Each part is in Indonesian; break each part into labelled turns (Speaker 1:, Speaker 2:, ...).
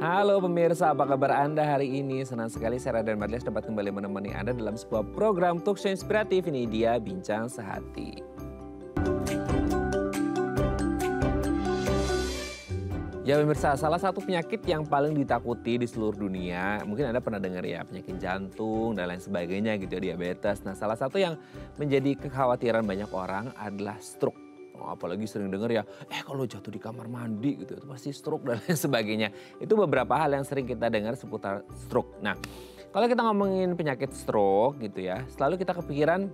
Speaker 1: Halo pemirsa, apa kabar Anda hari ini? Senang sekali saya Raden Madlias dapat kembali menemani Anda dalam sebuah program talkshow inspiratif. Ini dia Bincang Sehati. Ya pemirsa, salah satu penyakit yang paling ditakuti di seluruh dunia, mungkin Anda pernah dengar ya, penyakit jantung dan lain sebagainya gitu ya, diabetes. Nah, salah satu yang menjadi kekhawatiran banyak orang adalah stroke. Oh, apalagi sering dengar ya, kalau jatuh di kamar mandi gitu, itu pasti stroke dan lain sebagainya. Itu beberapa hal yang sering kita dengar seputar stroke. Nah, kalau kita ngomongin penyakit stroke gitu ya, selalu kita kepikiran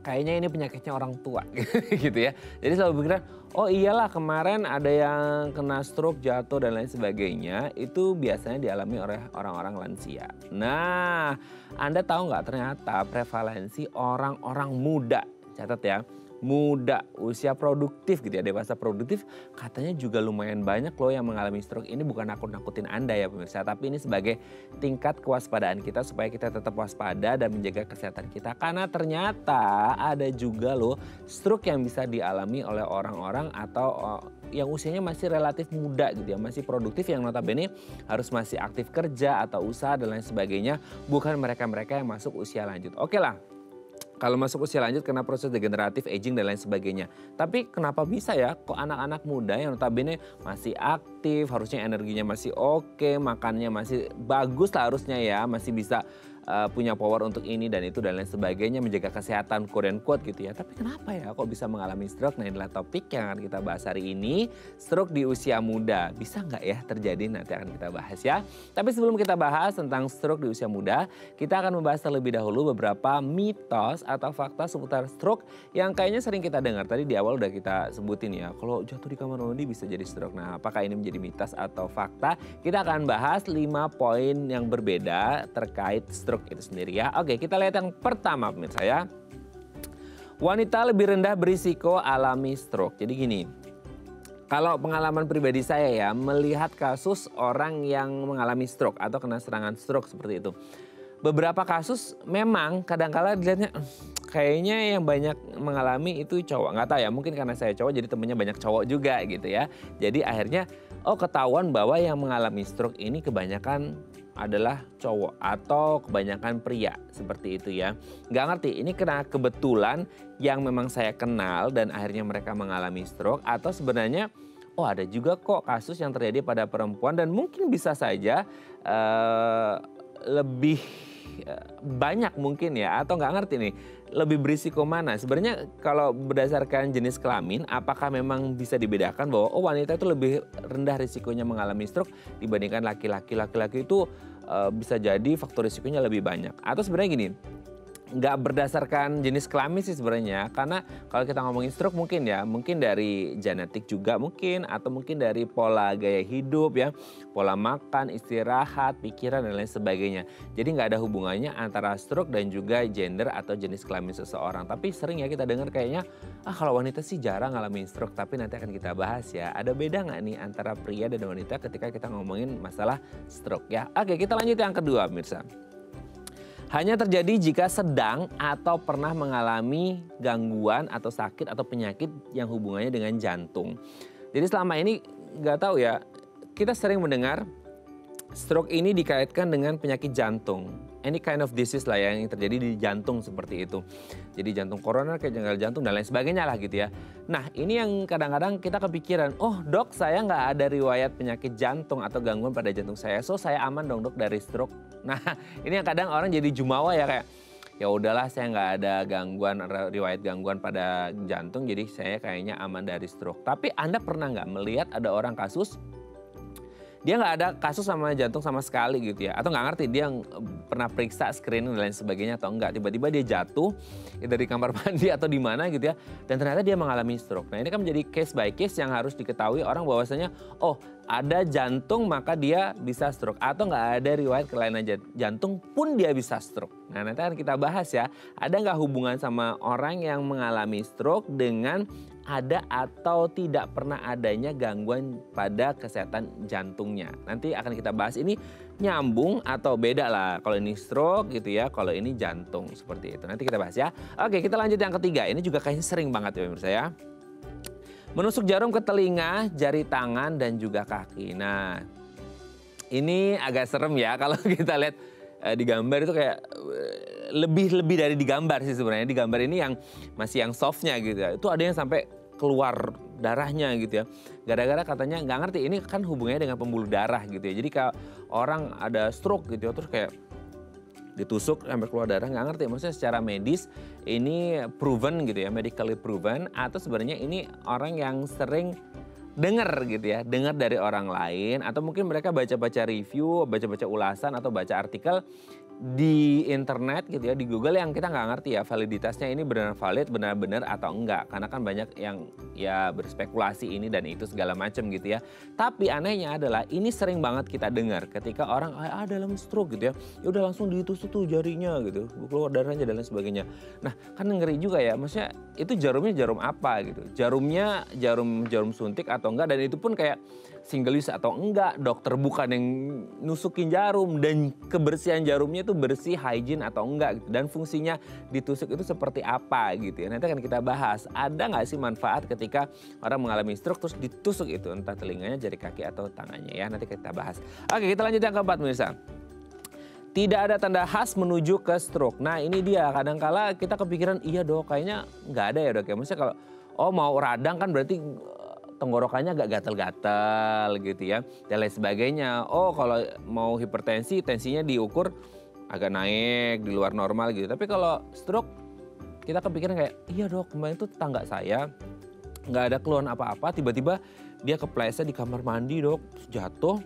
Speaker 1: kayaknya ini penyakitnya orang tua gitu ya. Jadi selalu pikiran, oh iyalah kemarin ada yang kena stroke, jatuh dan lain sebagainya. Itu biasanya dialami oleh orang-orang lansia. Nah, Anda tahu nggak ternyata prevalensi orang-orang muda, catat ya, muda, usia produktif gitu ya, dewasa produktif, katanya juga lumayan banyak loh yang mengalami stroke. Ini bukan nakut-nakutin Anda ya pemirsa, tapi ini sebagai tingkat kewaspadaan kita supaya kita tetap waspada dan menjaga kesehatan kita. Karena ternyata ada juga loh stroke yang bisa dialami oleh orang-orang atau yang usianya masih relatif muda gitu ya, masih produktif, yang notabene harus masih aktif kerja atau usaha dan lain sebagainya, bukan mereka-mereka yang masuk usia lanjut. Oke lah, kalau masuk usia lanjut karena proses degeneratif, aging dan lain sebagainya. Tapi kenapa bisa ya kok anak-anak muda yang notabene masih aktif, harusnya energinya masih oke, makannya masih bagus lah harusnya ya, masih bisa punya power untuk ini dan itu dan lain sebagainya, menjaga kesehatan quote and quote gitu ya. Tapi kenapa ya kok bisa mengalami stroke? Nah, inilah topik yang akan kita bahas hari ini, stroke di usia muda. Bisa nggak ya terjadi? Nanti akan kita bahas ya. Tapi sebelum kita bahas tentang stroke di usia muda, kita akan membahas terlebih dahulu beberapa mitos atau fakta seputar stroke yang kayaknya sering kita dengar. Tadi di awal udah kita sebutin ya, kalau jatuh di kamar mandi bisa jadi stroke. Nah, apakah ini menjadi mitos atau fakta? Kita akan bahas 5 poin yang berbeda terkait stroke itu sendiri ya. Oke, kita lihat yang pertama pemirsa ya. Wanita lebih rendah berisiko alami stroke. Jadi gini, kalau pengalaman pribadi saya ya, melihat kasus orang yang mengalami stroke atau kena serangan stroke seperti itu. Beberapa kasus memang kadang-kala dilihatnya kayaknya yang banyak mengalami itu cowok. Nggak tahu ya, mungkin karena saya cowok jadi temennya banyak cowok juga gitu ya. Jadi akhirnya ketahuan bahwa yang mengalami stroke ini kebanyakan adalah cowok atau kebanyakan pria seperti itu ya. Nggak ngerti ini kena kebetulan yang memang saya kenal dan akhirnya mereka mengalami stroke, atau sebenarnya ada juga kok kasus yang terjadi pada perempuan dan mungkin bisa saja lebih banyak mungkin ya, atau nggak ngerti nih lebih berisiko mana. Sebenarnya kalau berdasarkan jenis kelamin, apakah memang bisa dibedakan bahwa wanita itu lebih rendah risikonya mengalami stroke dibandingkan laki-laki. Laki-laki itu bisa jadi faktor risikonya lebih banyak. Atau sebenarnya gini, nggak berdasarkan jenis kelamin sih sebenarnya, karena kalau kita ngomongin stroke mungkin ya, mungkin dari genetik juga mungkin, atau mungkin dari pola gaya hidup ya, pola makan, istirahat, pikiran dan lain sebagainya. Jadi nggak ada hubungannya antara stroke dan juga gender atau jenis kelamin seseorang. Tapi sering ya kita dengar kayaknya, kalau wanita sih jarang ngalamin stroke, tapi nanti akan kita bahas ya. Ada beda nggak nih antara pria dan wanita ketika kita ngomongin masalah stroke ya. Oke, kita lanjut yang kedua pemirsa. Hanya terjadi jika sedang atau pernah mengalami gangguan atau sakit atau penyakit yang hubungannya dengan jantung. Jadi selama ini nggak tahu ya, kita sering mendengar stroke ini dikaitkan dengan penyakit jantung. Any kind of disease lah ya yang terjadi di jantung seperti itu. Jadi jantung koroner, kayak gagal jantung dan lain sebagainya lah gitu ya. Nah, ini yang kadang-kadang kita kepikiran, dok saya nggak ada riwayat penyakit jantung atau gangguan pada jantung saya, so saya aman dong dok dari stroke. Nah, ini yang kadang orang jadi jumawa ya, kayak ya udahlah saya nggak ada riwayat gangguan pada jantung, jadi saya kayaknya aman dari stroke. Tapi Anda pernah nggak melihat ada orang kasus dia nggak ada kasus sama jantung sama sekali gitu ya, atau nggak ngerti dia pernah periksa screening dan lain sebagainya atau enggak, tiba-tiba dia jatuh dari kamar mandi atau di mana gitu ya, dan ternyata dia mengalami stroke. Nah, ini kan menjadi case by case yang harus diketahui orang bahwasanya ada jantung maka dia bisa stroke, atau nggak ada riwayat kelainan jantung pun dia bisa stroke. Nah, nanti akan kita bahas ya, ada nggak hubungan sama orang yang mengalami stroke dengan ada atau tidak pernah adanya gangguan pada kesehatan jantungnya. Nanti akan kita bahas ini nyambung atau beda lah. Kalau ini stroke gitu ya, kalau ini jantung seperti itu. Nanti kita bahas ya. Oke, kita lanjut yang ketiga. Ini juga kayaknya sering banget ya pemirsa ya. Menusuk jarum ke telinga, jari tangan dan juga kaki. Nah, Ini agak serem ya kalau kita lihat di gambar itu kayak lebih dari di gambar sih sebenarnya. Di gambar ini yang masih yang softnya gitu ya. Itu ada yang sampai keluar darahnya gitu ya. Gara-gara katanya nggak ngerti ini kan hubungannya dengan pembuluh darah gitu ya. Jadi kalau orang ada stroke gitu ya terus kayak ditusuk sampai keluar darah nggak ngerti. Maksudnya secara medis ini proven gitu ya, medically proven atau sebenarnya ini orang yang sering dengar gitu ya, dengar dari orang lain atau mungkin mereka baca-baca review, baca-baca ulasan atau baca artikel di internet gitu ya, di Google yang kita nggak ngerti ya validitasnya ini benar valid, benar-benar atau enggak. Karena kan banyak yang ya berspekulasi ini dan itu segala macam gitu ya. Tapi anehnya adalah ini sering banget kita dengar ketika orang dalam stroke gitu ya, ya udah langsung ditusuk tuh jarinya gitu, keluar darahnya dan lain sebagainya. Nah kan ngeri juga ya, maksudnya itu jarumnya jarum apa gitu? Jarumnya jarum suntik atau enggak, dan itu pun kayak single use atau enggak, dokter bukan yang nusukin jarum, dan kebersihan jarumnya itu bersih, hygiene atau enggak gitu. Dan fungsinya ditusuk itu seperti apa gitu ya. Nanti akan kita bahas, ada nggak sih manfaat ketika orang mengalami stroke terus ditusuk itu, entah telinganya, jari kaki atau tangannya ya. Nanti kita bahas. Oke, kita lanjut yang keempat pemirsa. Tidak ada tanda khas menuju ke stroke. Nah ini dia, kadangkala kita kepikiran, iya dok kayaknya nggak ada ya dok ya. Maksudnya kalau mau radang kan berarti tenggorokannya agak gatal-gatal gitu ya, dan lain sebagainya. Oh kalau mau hipertensi, tensinya diukur agak naik di luar normal gitu. Tapi kalau stroke kita kepikiran kayak, iya dok kemarin tuh tetangga saya nggak ada keluhan apa-apa, tiba-tiba dia kepleset di kamar mandi dok, jatuh,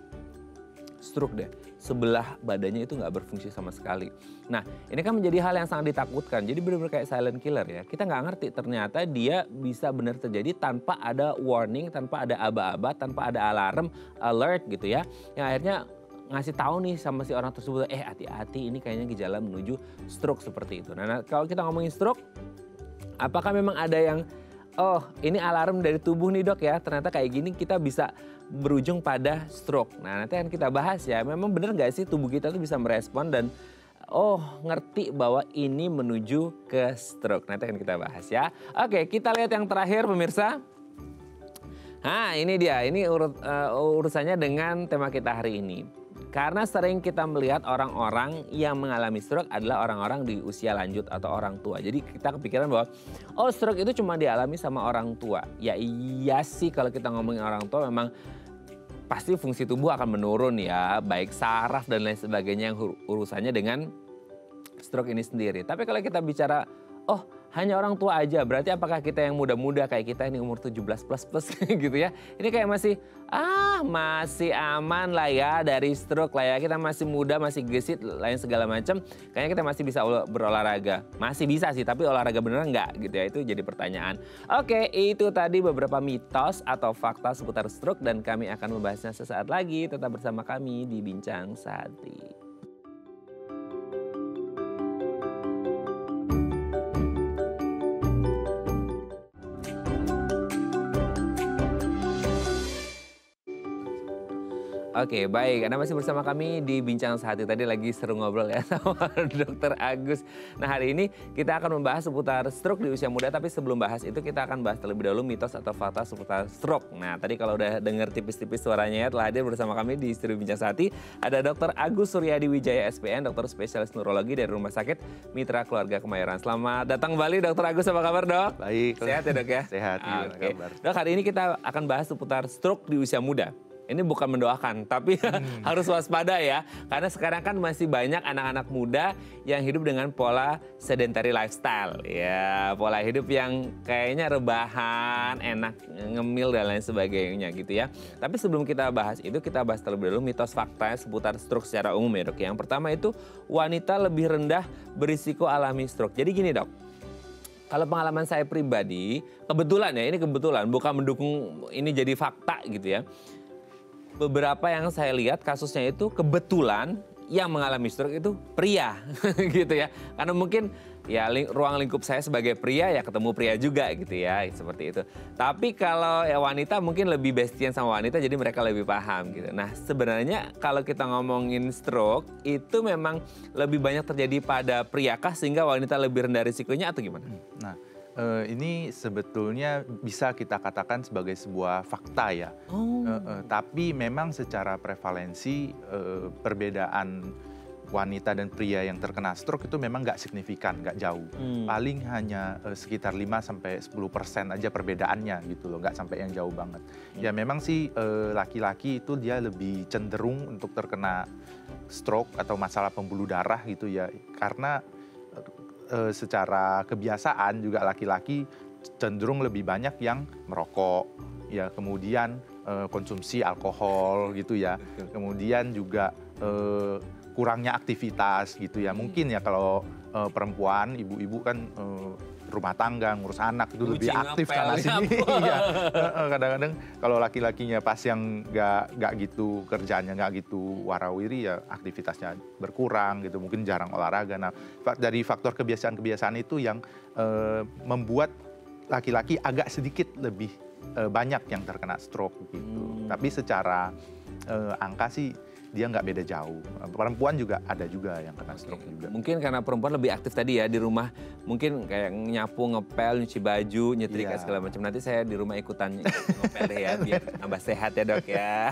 Speaker 1: stroke deh. Sebelah badannya itu nggak berfungsi sama sekali. Nah ini kan menjadi hal yang sangat ditakutkan. Jadi benar-benar kayak silent killer ya. Kita nggak ngerti ternyata dia bisa benar terjadi tanpa ada warning, tanpa ada aba-aba, tanpa ada alarm, alert gitu ya. Yang akhirnya ngasih tahu nih sama si orang tersebut, hati-hati ini kayaknya gejala menuju stroke seperti itu. Nah kalau kita ngomongin stroke, apakah memang ada yang ini alarm dari tubuh nih dok ya, ternyata kayak gini kita bisa berujung pada stroke. Nah nanti akan kita bahas ya, memang benar nggak sih tubuh kita tuh bisa merespon dan ngerti bahwa ini menuju ke stroke. Nanti akan kita bahas ya. Oke, kita lihat yang terakhir pemirsa. Nah ini dia, ini urusannya dengan tema kita hari ini. Karena sering kita melihat orang-orang yang mengalami stroke adalah orang-orang di usia lanjut atau orang tua. Jadi kita kepikiran bahwa stroke itu cuma dialami sama orang tua. Ya iya sih, kalau kita ngomongin orang tua memang pasti fungsi tubuh akan menurun ya. Baik saraf dan lain sebagainya yang urusannya dengan stroke ini sendiri. Tapi kalau kita bicara hanya orang tua aja, berarti apakah kita yang muda-muda kayak kita ini umur 17 plus gitu ya. Ini kayak masih aman lah ya dari stroke lah ya. Kita masih muda, masih gesit, lain segala macam. Kayaknya kita masih bisa berolahraga. Masih bisa sih, tapi olahraga beneran nggak gitu ya. Itu jadi pertanyaan. Oke, itu tadi beberapa mitos atau fakta seputar stroke dan kami akan membahasnya sesaat lagi. Tetap bersama kami di Bincang Sehati. Oke, baik. Anda masih bersama kami di Bincang Sehati. Tadi lagi seru ngobrol ya sama Dr. Agus. Nah, hari ini kita akan membahas seputar stroke di usia muda. Tapi sebelum bahas itu, kita akan bahas terlebih dahulu mitos atau fakta seputar stroke. Nah, tadi kalau udah dengar tipis-tipis suaranya ya, telah hadir bersama kami di studio Bincang Sehati. Ada Dr. Agus Suryadi Wijaya SPN, dokter spesialis neurologi dari Rumah Sakit Mitra Keluarga Kemayoran. Selamat datang kembali Dr. Agus, apa kabar dok?
Speaker 2: Baik.
Speaker 1: Sehat ya dok ya?
Speaker 2: Sehat,
Speaker 1: Oke. Dok, hari ini kita akan bahas seputar stroke di usia muda. Ini bukan mendoakan, tapi harus waspada ya. Karena sekarang kan masih banyak anak-anak muda yang hidup dengan pola sedentary lifestyle. Ya, pola hidup yang kayaknya rebahan, enak, ngemil dan lain sebagainya gitu ya. Tapi sebelum kita bahas itu, kita bahas terlebih dahulu mitos fakta seputar stroke secara umum ya dok. Yang pertama itu wanita lebih rendah berisiko alami stroke. Jadi gini dok. Kalau pengalaman saya pribadi, kebetulan ya, ini kebetulan, bukan mendukung ini jadi fakta gitu ya. Beberapa yang saya lihat kasusnya itu kebetulan yang mengalami stroke itu pria gitu ya. Karena mungkin ya ruang lingkup saya sebagai pria ya ketemu pria juga gitu ya, seperti itu. Tapi kalau ya wanita mungkin lebih bestian sama wanita, jadi mereka lebih paham gitu. Nah sebenarnya kalau kita ngomongin stroke itu memang lebih banyak terjadi pada pria kah sehingga wanita lebih rendah risikonya atau gimana?
Speaker 2: Nah Ini sebetulnya bisa kita katakan sebagai sebuah fakta ya.
Speaker 1: Oh.
Speaker 2: Tapi memang secara prevalensi perbedaan wanita dan pria yang terkena stroke itu memang nggak signifikan, nggak jauh. Paling hanya sekitar 5-10% aja perbedaannya gitu loh, nggak sampai yang jauh banget. Ya memang sih laki-laki itu dia lebih cenderung untuk terkena stroke atau masalah pembuluh darah gitu ya. Karena secara kebiasaan juga laki-laki cenderung lebih banyak yang merokok, ya kemudian konsumsi alkohol gitu ya, kemudian juga kurangnya aktivitas gitu ya. Mungkin ya kalau perempuan, ibu-ibu kan rumah tangga, ngurus anak itu lebih aktif sana sini. Iya. Kadang-kadang kalau laki-lakinya pas yang nggak gitu kerjaannya nggak gitu warawiri ya aktivitasnya berkurang gitu, mungkin jarang olahraga. Nah dari faktor kebiasaan-kebiasaan itu yang membuat laki-laki agak sedikit lebih banyak yang terkena stroke gitu. Tapi secara angka sih dia nggak beda jauh. Perempuan juga ada juga yang kena stroke juga.
Speaker 1: Mungkin karena perempuan lebih aktif tadi ya di rumah, mungkin kayak nyapu, ngepel, nyuci baju, nyetrika segala macam. Nanti saya di rumah ikutan ngepel deh ya biar tambah sehat ya dok ya.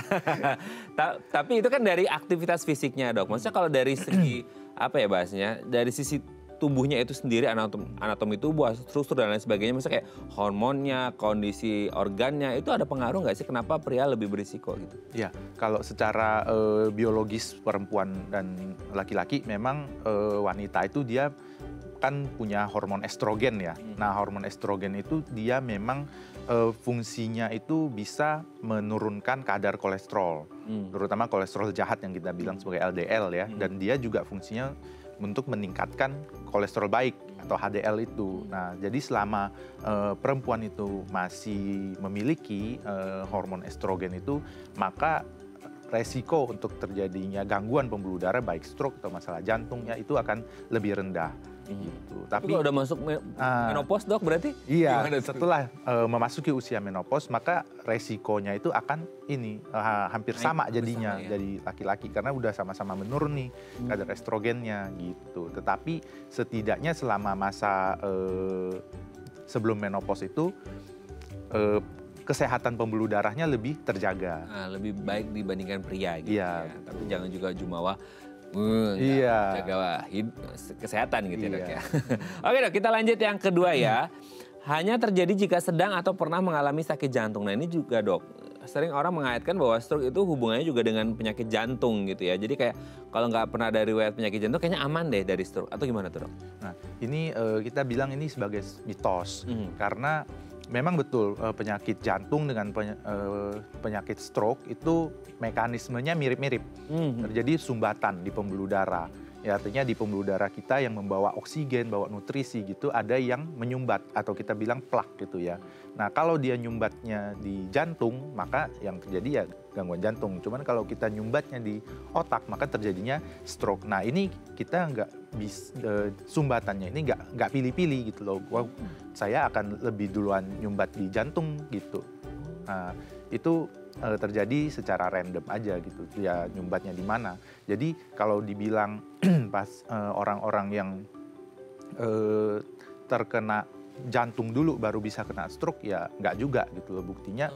Speaker 1: Tapi itu kan dari aktivitas fisiknya dok. Maksudnya kalau dari segi apa ya bahasnya, dari sisi tubuhnya itu sendiri, anatomi tubuh, struktur dan lain sebagainya, maksudnya kayak hormonnya, kondisi organnya, itu ada pengaruh nggak sih kenapa pria lebih berisiko gitu?
Speaker 2: Ya, kalau secara biologis perempuan dan laki-laki memang wanita itu dia kan punya hormon estrogen ya. Nah hormon estrogen itu dia memang fungsinya itu bisa menurunkan kadar kolesterol, terutama kolesterol jahat yang kita bilang sebagai LDL ya, dan dia juga fungsinya untuk meningkatkan kolesterol baik atau HDL itu. Nah, jadi selama perempuan itu masih memiliki hormon estrogen itu, maka resiko untuk terjadinya gangguan pembuluh darah baik stroke atau masalah jantungnya itu akan lebih rendah. Gitu.
Speaker 1: Tapi kalau udah masuk menopause dok berarti?
Speaker 2: Iya, setelah memasuki usia menopause maka resikonya itu akan hampir sama jadinya dari laki-laki karena udah sama-sama menurun nih kadar estrogennya gitu. Tetapi setidaknya selama masa sebelum menopause itu kesehatan pembuluh darahnya lebih terjaga.
Speaker 1: Lebih baik dibandingkan pria gitu ya. Tapi jangan juga jumawa jaga kesehatan gitu ya dok ya. Oke dok, kita lanjut yang kedua ya. Hanya terjadi jika sedang atau pernah mengalami sakit jantung. Nah ini juga dok, sering orang mengaitkan bahwa stroke itu hubungannya juga dengan penyakit jantung gitu ya. Jadi kayak kalau nggak pernah ada riwayat penyakit jantung kayaknya aman deh dari stroke. Atau gimana tuh dok?
Speaker 2: Nah ini kita bilang ini sebagai mitos. Karena memang betul penyakit jantung dengan penyakit stroke itu mekanismenya mirip-mirip. Terjadi sumbatan di pembuluh darah. Ya, artinya di pembuluh darah kita yang membawa oksigen, bawa nutrisi gitu, ada yang menyumbat atau kita bilang plak gitu ya. Nah kalau dia nyumbatnya di jantung, maka yang terjadi ya gangguan jantung. Cuman kalau kita nyumbatnya di otak, maka terjadinya stroke. Nah ini kita sumbatannya ini nggak pilih-pilih gitu loh. Wow, saya akan lebih duluan nyumbat di jantung gitu. Nah itu terjadi secara random aja gitu, dia nyumbatnya di mana. Jadi kalau dibilang pas orang-orang yang terkena jantung dulu baru bisa kena stroke ya nggak juga gitu loh. Buktinya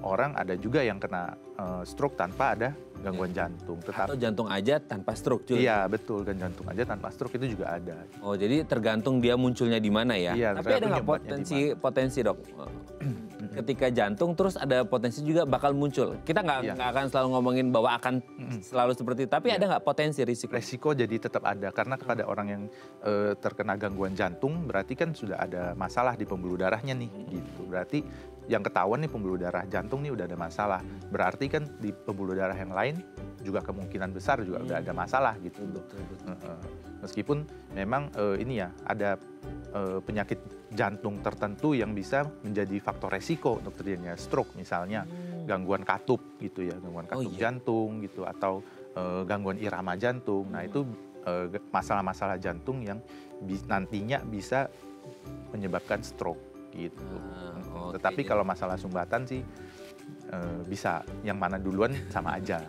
Speaker 2: orang ada juga yang kena stroke tanpa ada gangguan jantung.
Speaker 1: Atau jantung aja tanpa stroke juga?
Speaker 2: Iya betul, kan jantung aja tanpa stroke itu juga ada.
Speaker 1: Oh jadi tergantung dia munculnya di mana ya?
Speaker 2: Iya,
Speaker 1: tapi ada nggak potensi dok? Ketika jantung terus ada potensi juga bakal muncul. Kita nggak akan selalu ngomongin bahwa akan selalu seperti itu. Tapi ada nggak potensi risiko?
Speaker 2: Resiko jadi tetap ada karena kepada orang yang terkena gangguan jantung berarti kan sudah ada masalah di pembuluh darahnya nih gitu. Berarti yang ketahuan nih pembuluh darah jantung nih udah ada masalah. Berarti kan di pembuluh darah yang lain juga kemungkinan besar juga udah ada masalah gitu. Meskipun memang ini ya ada penyakit jantung tertentu yang bisa menjadi faktor resiko untuk terjadinya stroke, misalnya gangguan katup gitu ya, gangguan katup jantung gitu atau gangguan irama jantung. Nah itu masalah-masalah jantung yang nantinya bisa menyebabkan stroke gitu. Tetapi kalau masalah sumbatan sih bisa, yang mana duluan sama aja.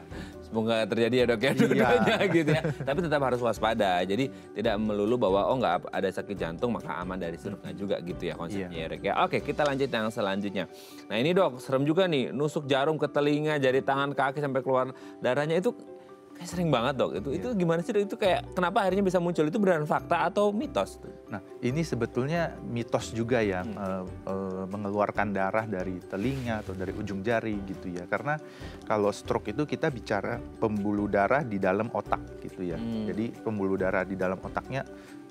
Speaker 1: Semoga terjadi ya dok ya dua-duanya gitu ya. Tapi tetap harus waspada. Jadi tidak melulu bahwa nggak ada sakit jantung maka aman dari stroke juga gitu ya konsepnya ya dok ya. Oke, kita lanjut yang selanjutnya. Nah ini dok, serem juga nih, nusuk jarum ke telinga, jari tangan, kaki sampai keluar darahnya itu kayak sering banget dok. Itu gimana sih dok? Itu kayak kenapa akhirnya bisa muncul, itu beneran fakta atau mitos?
Speaker 2: Nah ini sebetulnya mitos juga ya, mengeluarkan darah dari telinga atau dari ujung jari gitu ya. Karena kalau stroke itu kita bicara pembuluh darah di dalam otak gitu ya. Jadi pembuluh darah di dalam otaknya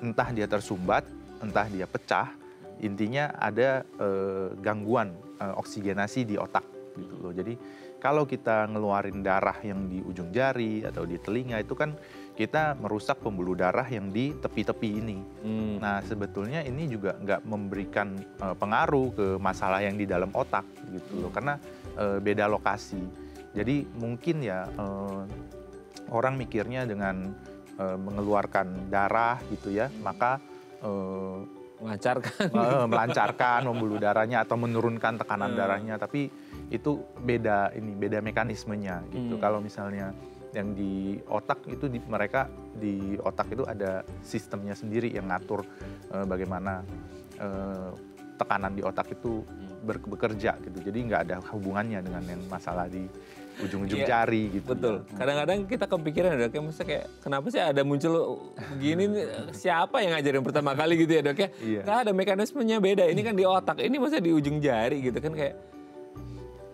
Speaker 2: entah dia tersumbat, entah dia pecah, intinya ada gangguan oksigenasi di otak gitu loh. Jadi kalau kita ngeluarin darah yang di ujung jari atau di telinga itu kan kita merusak pembuluh darah yang di tepi-tepi ini. Nah sebetulnya ini juga nggak memberikan pengaruh ke masalah yang di dalam otak gitu loh, karena beda lokasi. Jadi mungkin ya orang mikirnya dengan mengeluarkan darah gitu ya, maka melancarkan pembuluh darahnya atau menurunkan tekanan darahnya, tapi itu beda mekanismenya gitu. Kalau misalnya yang di otak itu mereka di otak itu ada sistemnya sendiri yang ngatur bagaimana tekanan di otak itu bekerja gitu. Jadi nggak ada hubungannya dengan yang masalah di ujung-ujung jari gitu.
Speaker 1: Betul. Kadang-kadang kita kepikiran ya dok ya, maksudnya kayak kenapa sih ada muncul begini, siapa yang ngajarin pertama kali gitu ya dok ya? Nggak ada, mekanismenya beda. Ini kan di otak, ini maksudnya di ujung jari gitu kan, kayak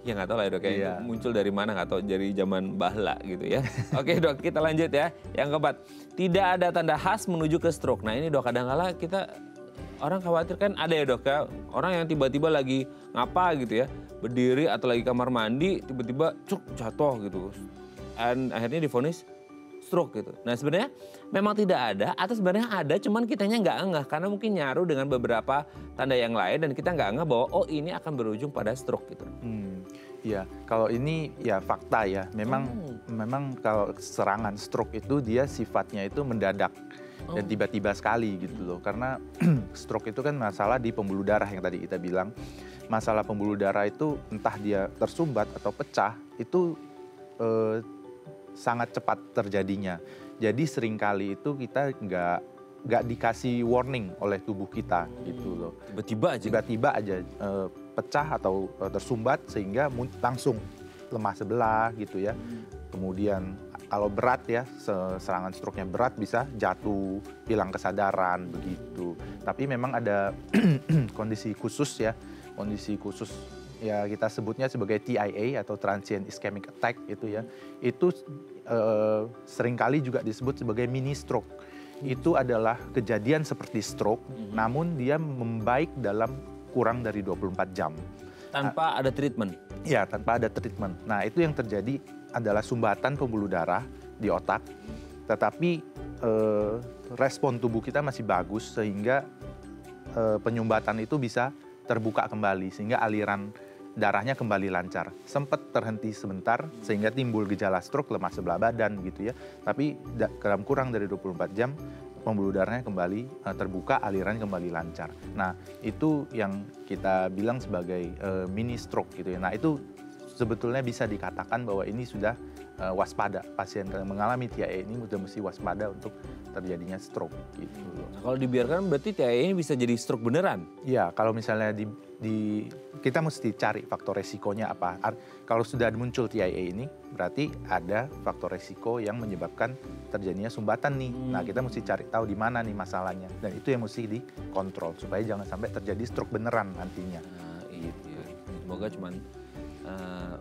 Speaker 1: ya nggak tahu lah ya dok, kayak muncul dari mana nggak tahu, dari zaman bahla gitu ya. Oke dok, kita lanjut ya. Yang keempat, tidak ada tanda khas menuju ke stroke. Nah ini dok, kadang-kala kita orang khawatir kan ada ya dok ya, orang yang tiba-tiba lagi ngapa gitu ya, berdiri atau lagi kamar mandi tiba-tiba jatuh gitu, dan akhirnya divonis stroke gitu. Nah sebenarnya memang tidak ada atau sebenarnya ada, cuman kitanya nggak ngeh karena mungkin nyaru dengan beberapa tanda yang lain dan kita nggak ngeh bahwa ini akan berujung pada stroke gitu.
Speaker 2: Ya, kalau ini ya fakta ya. Memang kalau serangan stroke itu dia sifatnya itu mendadak dan tiba-tiba sekali gitu loh. Karena stroke itu kan masalah di pembuluh darah yang tadi kita bilang. Masalah pembuluh darah itu entah dia tersumbat atau pecah itu sangat cepat terjadinya. Jadi seringkali itu kita nggak dikasih warning oleh tubuh kita gitu loh. Tiba-tiba aja pecah atau tersumbat sehingga langsung lemah sebelah gitu ya. Kemudian kalau berat ya, serangan stroke-nya berat bisa jatuh, hilang kesadaran begitu. Tapi memang ada kondisi khusus ya, kita sebutnya sebagai TIA atau Transient Ischemic Attack itu ya. Itu seringkali juga disebut sebagai mini stroke. Itu adalah kejadian seperti stroke, namun dia membaik dalam kurang dari 24 jam.
Speaker 1: Tanpa ada treatment?
Speaker 2: Ya, tanpa ada treatment. Nah, itu yang terjadi adalah sumbatan pembuluh darah di otak, tetapi respon tubuh kita masih bagus sehingga penyumbatan itu bisa terbuka kembali, sehingga aliran darahnya kembali lancar. Sempat terhenti sebentar sehingga timbul gejala stroke, lemah sebelah badan gitu ya. Tapi dalam kurang dari 24 jam pembuluh darahnya kembali terbuka, aliran kembali lancar. Nah, itu yang kita bilang sebagai mini stroke gitu ya. Nah, itu sebetulnya bisa dikatakan bahwa ini sudah waspada. Pasien yang mengalami TIA ini sudah mesti waspada untuk terjadinya stroke gitu loh.
Speaker 1: Nah, kalau dibiarkan berarti TIA ini bisa jadi stroke beneran?
Speaker 2: Iya, kalau misalnya kita mesti cari faktor resikonya apa. Kalau sudah muncul TIA ini, berarti ada faktor resiko yang menyebabkan terjadinya sumbatan nih. Nah, kita mesti cari tahu di mana nih masalahnya. Dan itu yang mesti dikontrol supaya jangan sampai terjadi stroke beneran nantinya.
Speaker 1: Nah, gitu. Semoga cuman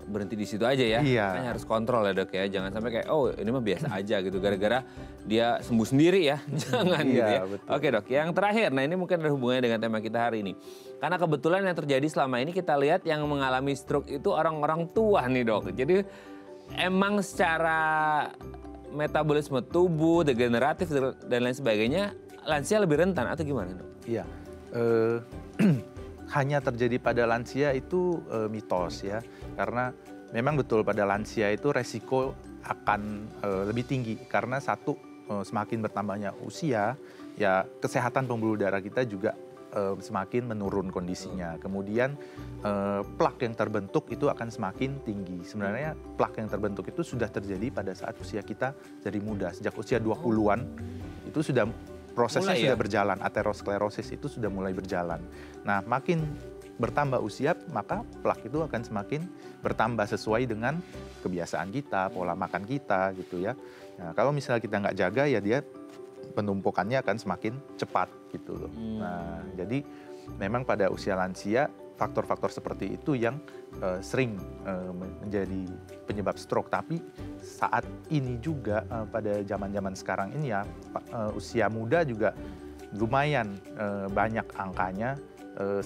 Speaker 1: berhenti di situ aja ya. Makanya harus kontrol ya dok ya. Jangan sampai kayak ini mah biasa aja gitu. Gara-gara dia sembuh sendiri ya. Jangan gitu ya. Betul. Oke dok, yang terakhir. Nah ini mungkin ada hubungannya dengan tema kita hari ini. Karena kebetulan yang terjadi selama ini kita lihat yang mengalami stroke itu orang-orang tua nih dok. Jadi emang secara metabolisme tubuh, degeneratif dan lain sebagainya, lansia lebih rentan atau gimana dok?
Speaker 2: Iya. Hanya terjadi pada lansia itu mitos ya, karena memang betul pada lansia itu resiko akan lebih tinggi karena satu, semakin bertambahnya usia ya kesehatan pembuluh darah kita juga semakin menurun kondisinya. Kemudian plak yang terbentuk itu akan semakin tinggi. Sebenarnya plak yang terbentuk itu sudah terjadi pada saat usia kita dari muda. Sejak usia 20-an itu sudah prosesnya sudah berjalan. Aterosklerosis itu sudah mulai berjalan. Nah, makin bertambah usia, maka plak itu akan semakin bertambah sesuai dengan kebiasaan kita, pola makan kita gitu ya. Nah, kalau misalnya kita nggak jaga ya dia penumpukannya akan semakin cepat gitu loh. Nah, jadi memang pada usia lansia faktor-faktor seperti itu yang sering menjadi penyebab stroke. Tapi saat ini juga pada zaman-zaman sekarang ini ya usia muda juga lumayan banyak angkanya.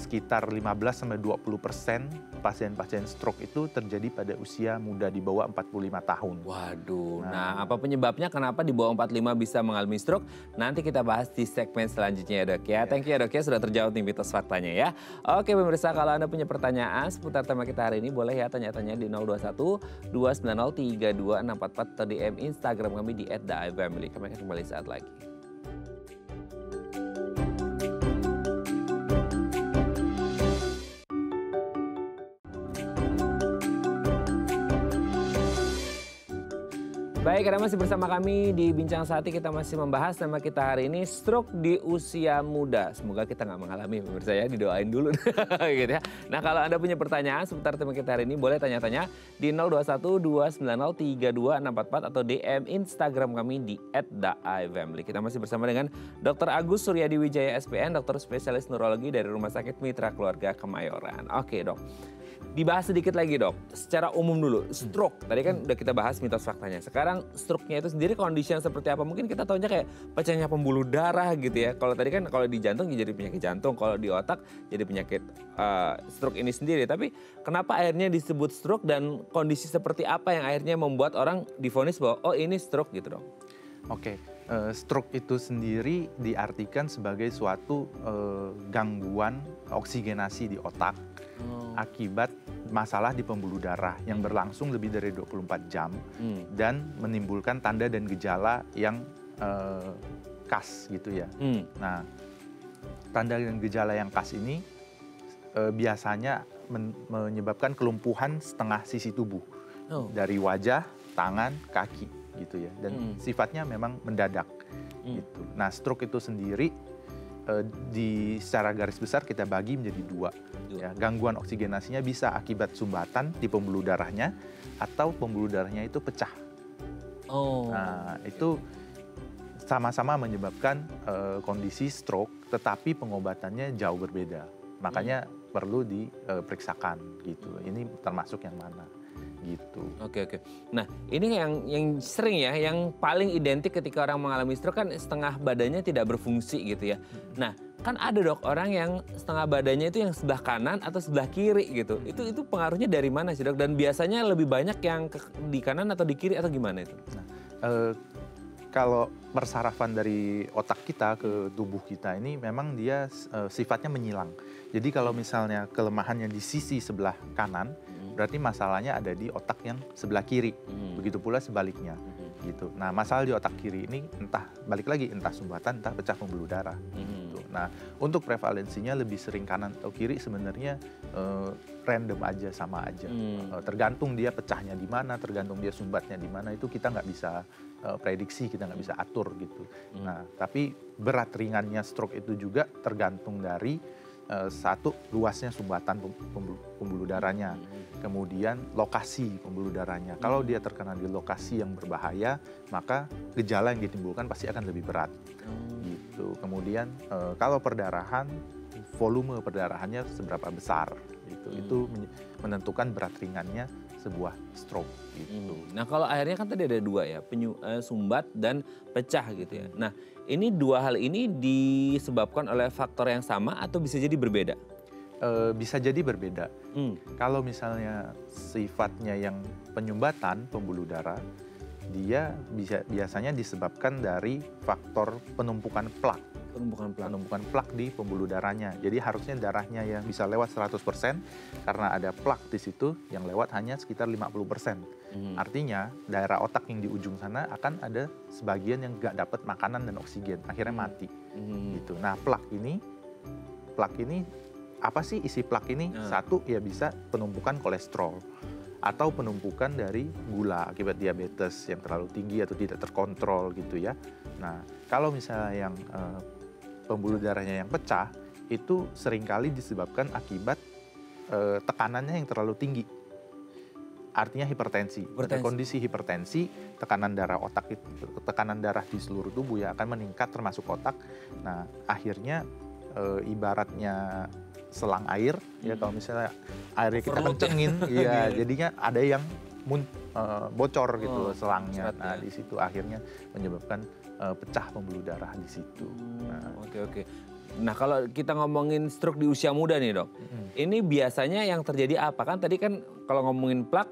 Speaker 2: Sekitar 15-20% pasien-pasien stroke itu terjadi pada usia muda di bawah 45 tahun.
Speaker 1: Waduh, nah apa penyebabnya kenapa di bawah 45 bisa mengalami stroke? Nanti kita bahas di segmen selanjutnya ya Dok ya. Thank you ya Dok ya sudah terjawab nih mitos faktanya ya. Oke pemirsa, kalau Anda punya pertanyaan seputar tema kita hari ini boleh ya tanya-tanya di 021 290 32644 atau DM Instagram kami di @theifamily. Kami akan kembali saat lagi. Baik, Anda masih bersama kami di Bincang Sehati. Kita masih membahas tema kita hari ini, stroke di usia muda. Semoga kita nggak mengalami, pemirsa ya, didoain dulu. Gitu ya. Nah, kalau Anda punya pertanyaan seputar tema kita hari ini, boleh tanya-tanya di 021 290 32644 atau DM Instagram kami di @theifamily. Kita masih bersama dengan Dr. Agus Suryadi Wijaya SPN, dokter spesialis neurologi dari Rumah Sakit Mitra Keluarga Kemayoran. Oke dok, dibahas sedikit lagi dok, secara umum dulu, stroke. Tadi kan udah kita bahas mitos faktanya. Sekarang stroke-nya itu sendiri kondisi yang seperti apa? Mungkin kita tahunya kayak pecahnya pembuluh darah gitu ya. Kalau tadi kan kalau di jantung jadi penyakit jantung, kalau di otak jadi penyakit stroke ini sendiri. Tapi kenapa akhirnya disebut stroke dan kondisi seperti apa yang akhirnya membuat orang divonis bahwa oh ini stroke gitu dok?
Speaker 2: Oke, stroke itu sendiri diartikan sebagai suatu gangguan oksigenasi di otak akibat masalah di pembuluh darah yang berlangsung lebih dari 24 jam dan menimbulkan tanda dan gejala yang khas gitu ya. Nah, tanda dan gejala yang khas ini biasanya menyebabkan kelumpuhan setengah sisi tubuh dari wajah, tangan, kaki gitu ya, dan sifatnya memang mendadak gitu. Nah, stroke itu sendiri secara garis besar kita bagi menjadi dua. Ya, gangguan oksigenasinya bisa akibat sumbatan di pembuluh darahnya atau pembuluh darahnya itu pecah. Nah, itu sama-sama menyebabkan kondisi stroke, tetapi pengobatannya jauh berbeda. Makanya perlu diperiksakan gitu. Ini termasuk yang mana? Gitu.
Speaker 1: Oke. Nah, ini yang sering ya, yang paling identik ketika orang mengalami stroke kan setengah badannya tidak berfungsi gitu ya. Nah, kan ada dok orang yang setengah badannya itu yang sebelah kanan atau sebelah kiri gitu. Itu pengaruhnya dari mana sih dok? Dan biasanya lebih banyak yang di kanan atau di kiri atau gimana itu?
Speaker 2: Nah, kalau persarafan dari otak kita ke tubuh kita ini memang dia sifatnya menyilang. Jadi kalau misalnya kelemahannya di sisi sebelah kanan, berarti masalahnya ada di otak yang sebelah kiri. Begitu pula sebaliknya. Gitu. Nah, masalah di otak kiri ini entah sumbatan, entah pecah pembuluh darah. Gitu. Nah, untuk prevalensinya lebih sering kanan atau kiri sebenarnya random aja, sama aja. Tergantung dia pecahnya di mana, tergantung dia sumbatnya di mana, itu kita nggak bisa prediksi, kita nggak bisa atur gitu. Nah, tapi berat ringannya stroke itu juga tergantung dari satu, luasnya sumbatan pembuluh darahnya, kemudian lokasi pembuluh darahnya. Kalau dia terkena di lokasi yang berbahaya, maka gejala yang ditimbulkan pasti akan lebih berat. Gitu. Kemudian kalau perdarahan, volume perdarahannya seberapa besar, gitu. Itu menentukan berat ringannya sebuah stroke. Gitu.
Speaker 1: Nah, kalau akhirnya kan tadi ada dua ya, sumbat dan pecah gitu ya. Nah, ini dua hal ini disebabkan oleh faktor yang sama atau bisa jadi berbeda?
Speaker 2: Bisa jadi berbeda. Kalau misalnya sifatnya yang penyumbatan pembuluh darah, dia biasanya disebabkan dari faktor penumpukan plak. Penumpukan plak di pembuluh darahnya. Jadi harusnya darahnya yang bisa lewat 100%, karena ada plak di situ yang lewat hanya sekitar 50%. Artinya daerah otak yang di ujung sana akan ada sebagian yang nggak dapat makanan dan oksigen, akhirnya mati. Gitu. Nah, plak ini plak ini, apa sih isi plak ini? Satu, ya bisa penumpukan kolesterol atau penumpukan dari gula akibat diabetes yang terlalu tinggi atau tidak terkontrol gitu ya. Nah, kalau misalnya yang pembuluh darahnya yang pecah, itu seringkali disebabkan akibat tekanannya yang terlalu tinggi. Artinya hipertensi. Pada kondisi hipertensi, tekanan darah tekanan darah di seluruh tubuh ya akan meningkat termasuk otak. Nah, akhirnya ibaratnya selang air ya, kalau misalnya airnya kita kencengin, ya jadinya ada yang bocor gitu selangnya. Nah, di situ akhirnya menyebabkan pecah pembuluh darah di situ.
Speaker 1: Oke. Nah, kalau kita ngomongin stroke di usia muda nih, Dok. Ini biasanya yang terjadi apa? Kan tadi kan kalau ngomongin plak,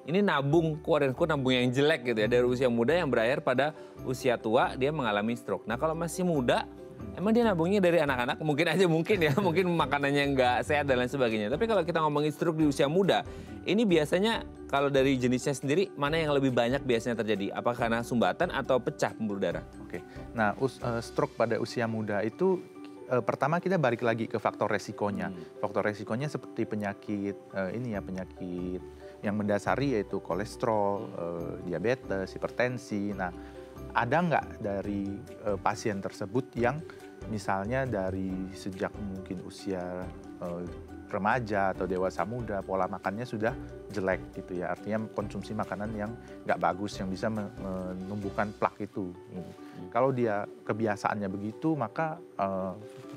Speaker 1: ini nabung, nabung yang jelek gitu ya, dari usia muda yang berakhir pada usia tua dia mengalami stroke. Nah, kalau masih muda, emang dia nabungnya dari anak-anak, mungkin ya, mungkin makanannya nggak sehat dan lain sebagainya. Tapi kalau kita ngomongin stroke di usia muda, ini biasanya kalau dari jenisnya sendiri, mana yang lebih banyak biasanya terjadi? Apakah karena sumbatan atau pecah pembuluh darah?
Speaker 2: Oke, nah stroke pada usia muda itu pertama kita balik lagi ke faktor resikonya. Faktor resikonya seperti penyakit penyakit yang mendasari yaitu kolesterol, diabetes, hipertensi. Nah, ada nggak dari pasien tersebut yang misalnya dari sejak mungkin usia remaja atau dewasa muda pola makannya sudah jelek gitu ya, artinya konsumsi makanan yang nggak bagus yang bisa menumbuhkan plak itu. Kalau dia kebiasaannya begitu, maka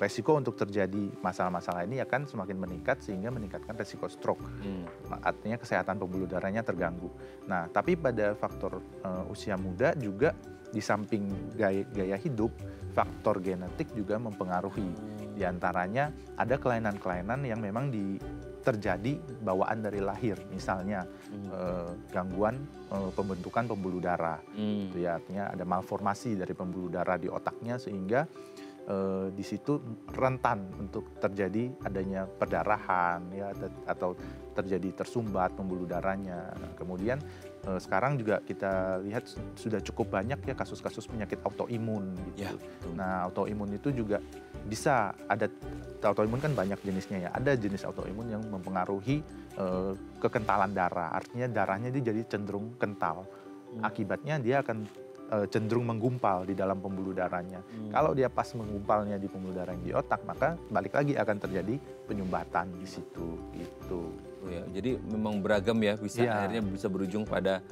Speaker 2: resiko untuk terjadi masalah-masalah ini akan semakin meningkat sehingga meningkatkan resiko stroke. Artinya kesehatan pembuluh darahnya terganggu. Nah, tapi pada faktor usia muda juga di samping gaya hidup, faktor genetik juga mempengaruhi. Di antaranya ada kelainan-kelainan yang memang terjadi bawaan dari lahir, misalnya gangguan pembentukan pembuluh darah. Itu ya, artinya ada malformasi dari pembuluh darah di otaknya sehingga di situ rentan untuk terjadi adanya perdarahan ya, atau terjadi tersumbat pembuluh darahnya. Nah, kemudian sekarang juga kita lihat sudah cukup banyak ya kasus-kasus penyakit autoimun gitu. Ya, nah, autoimun itu juga bisa ada, autoimun kan banyak jenisnya ya. Ada jenis autoimun yang mempengaruhi kekentalan darah. Artinya darahnya dia jadi cenderung kental. Akibatnya dia akan cenderung menggumpal di dalam pembuluh darahnya. Kalau dia pas menggumpalnya di pembuluh darah yang di otak, maka balik lagi akan terjadi penyumbatan di situ gitu.
Speaker 1: Oh ya, jadi memang beragam ya, akhirnya bisa berujung pada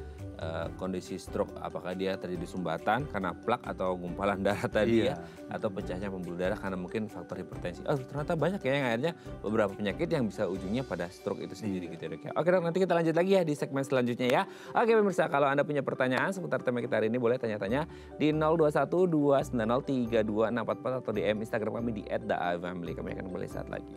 Speaker 1: kondisi stroke, apakah dia terjadi sumbatan karena plak atau gumpalan darah tadi ya, atau pecahnya pembuluh darah karena mungkin faktor hipertensi. Oh, ternyata banyak ya yang akhirnya beberapa penyakit yang bisa ujungnya pada stroke itu sendiri gitu ya, Dok. Oke, Dok, nanti kita lanjut lagi ya di segmen selanjutnya ya. Oke, pemirsa, kalau Anda punya pertanyaan seputar tema kita hari ini boleh tanya-tanya di 0212903244 atau DM Instagram kami di @daafamily. Kami akan kembali saat lagi.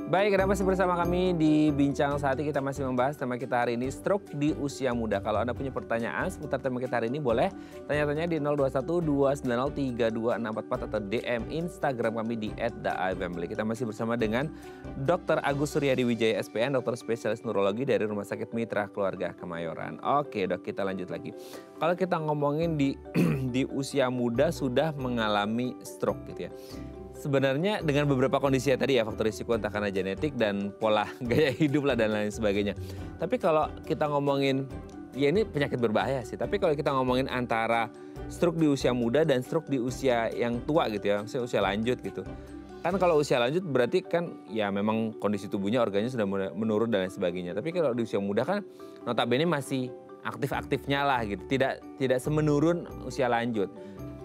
Speaker 1: Baik, Anda masih bersama kami di Bincang Saat ini. Kita masih membahas tema kita hari ini, stroke di usia muda. Kalau Anda punya pertanyaan seputar tema kita hari ini, boleh tanya-tanya di 0212903244 atau DM Instagram kami di @daafamily. Kita masih bersama dengan Dr. Agus Suryadi Wijaya SPN, dokter spesialis neurologi dari Rumah Sakit Mitra Keluarga Kemayoran. Oke, Dok, kita lanjut lagi. Kalau kita ngomongin di usia muda sudah mengalami stroke gitu ya. Sebenarnya dengan beberapa kondisi ya tadi ya, faktor risiko entah karena genetik dan pola gaya hidup lah dan lain sebagainya. Tapi kalau kita ngomongin, ya ini penyakit berbahaya sih. Tapi kalau kita ngomongin antara stroke di usia muda dan stroke di usia yang tua gitu ya, misalnya usia lanjut gitu. Kan kalau usia lanjut berarti kan ya memang kondisi tubuhnya, organnya sudah menurun dan lain sebagainya. Tapi kalau di usia muda kan notabene masih aktif-aktifnya lah gitu. Tidak semenurun usia lanjut.